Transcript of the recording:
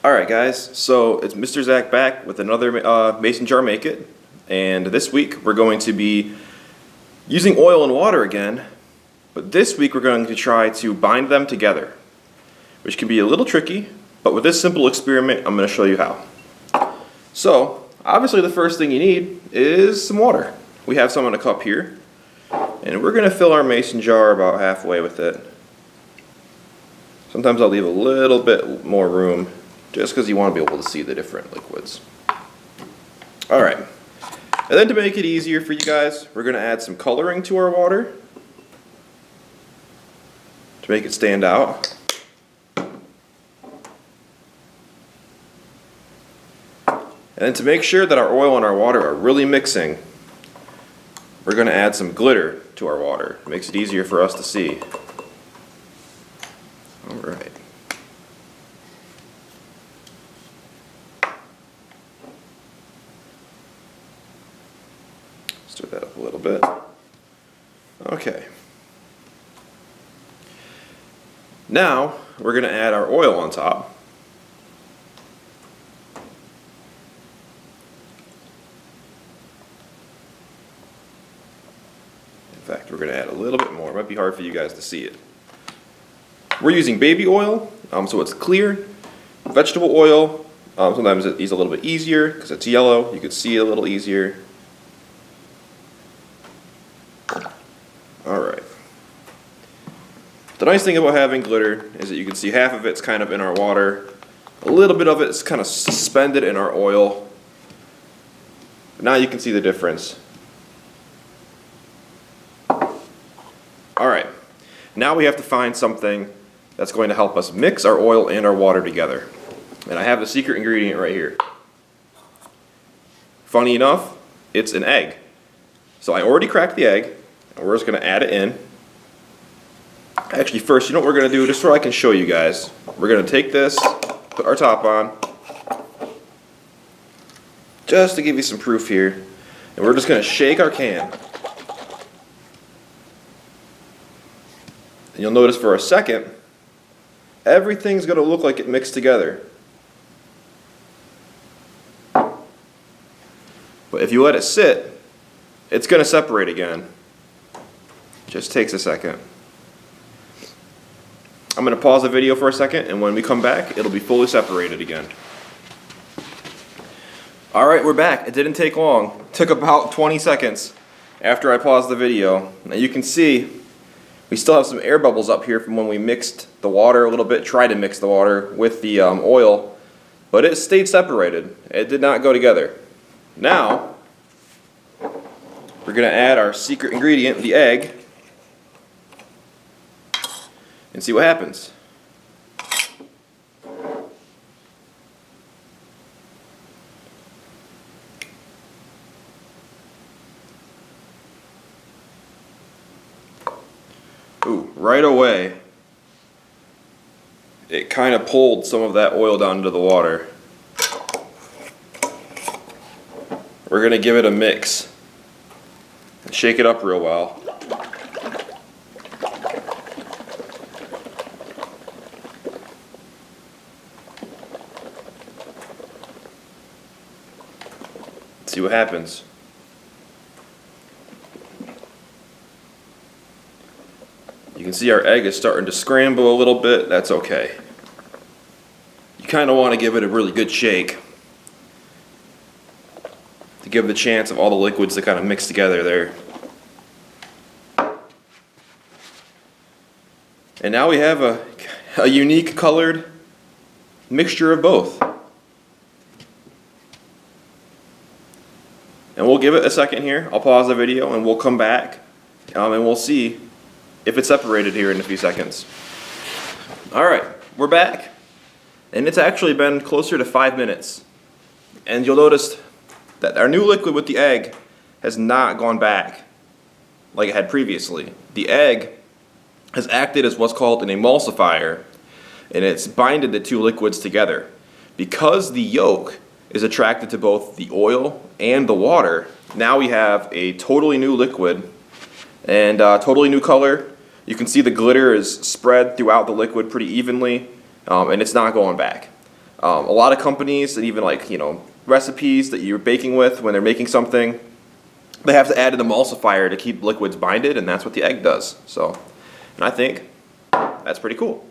Alright guys, so it's Mr. Zach back with another Mason Jar Make It, and this week we're going to be using oil and water again, but this week we're going to try to bind them together, which can be a little tricky, but with this simple experiment I'm going to show you how. So, obviously the first thing you need is some water. We have some in a cup here, and we're going to fill our mason jar about halfway with it. Sometimes I'll leave a little bit more room, just because you want to be able to see the different liquids. Alright, and then to make it easier for you guys, we're going to add some coloring to our water to make it stand out. And then to make sure that our oil and our water are really mixing, we're going to add some glitter to our water. It makes it easier for us to see. Alright. Stir that up a little bit. Okay. Now we're going to add our oil on top. In fact, we're going to add a little bit more. It might be hard for you guys to see it. We're using baby oil, so it's clear. Vegetable oil, sometimes it's a little bit easier because it's yellow. You can see it a little easier. Alright. The nice thing about having glitter is that you can see half of it's kind of in our water. A little bit of it's kind of suspended in our oil. Now you can see the difference. Alright. Now we have to find something that's going to help us mix our oil and our water together. And I have the secret ingredient right here. Funny enough, it's an egg. So I already cracked the egg, and we're just going to add it in. Actually, first, you know what we're going to do, just so I can show you guys. We're going to take this, put our top on, just to give you some proof here, and we're just going to shake our can. And you'll notice for a second, everything's going to look like it mixed together. But if you let it sit, it's going to separate again. Just takes a second. I'm going to pause the video for a second, and when we come back, it'll be fully separated again. Alright, we're back. It didn't take long. It took about 20 seconds after I paused the video. Now you can see we still have some air bubbles up here from when we mixed the water a little bit, tried to mix the water with the oil, but it stayed separated. It did not go together. Now, we're going to add our secret ingredient, the egg, and see what happens. Ooh, right away, it kind of pulled some of that oil down into the water. We're going to give it a mix and shake it up real well. See what happens. You can see our egg is starting to scramble a little bit. That's okay. You kind of want to give it a really good shake to give the chance of all the liquids to kind of mix together there. And now we have a unique colored mixture of both. And we'll give it a second here. I'll pause the video and we'll come back and we'll see if it's separated here in a few seconds. Alright, we're back. And it's actually been closer to 5 minutes. And you'll notice that our new liquid with the egg has not gone back like it had previously. The egg has acted as what's called an emulsifier, and it's binded the two liquids together. Because the yolk is attracted to both the oil and the water, now we have a totally new liquid and totally new color. You can see the glitter is spread throughout the liquid pretty evenly, and it's not going back. A lot of companies, and even like, recipes that you're baking with when they're making something, they have to add an emulsifier to keep liquids binded, and that's what the egg does. So, and I think that's pretty cool.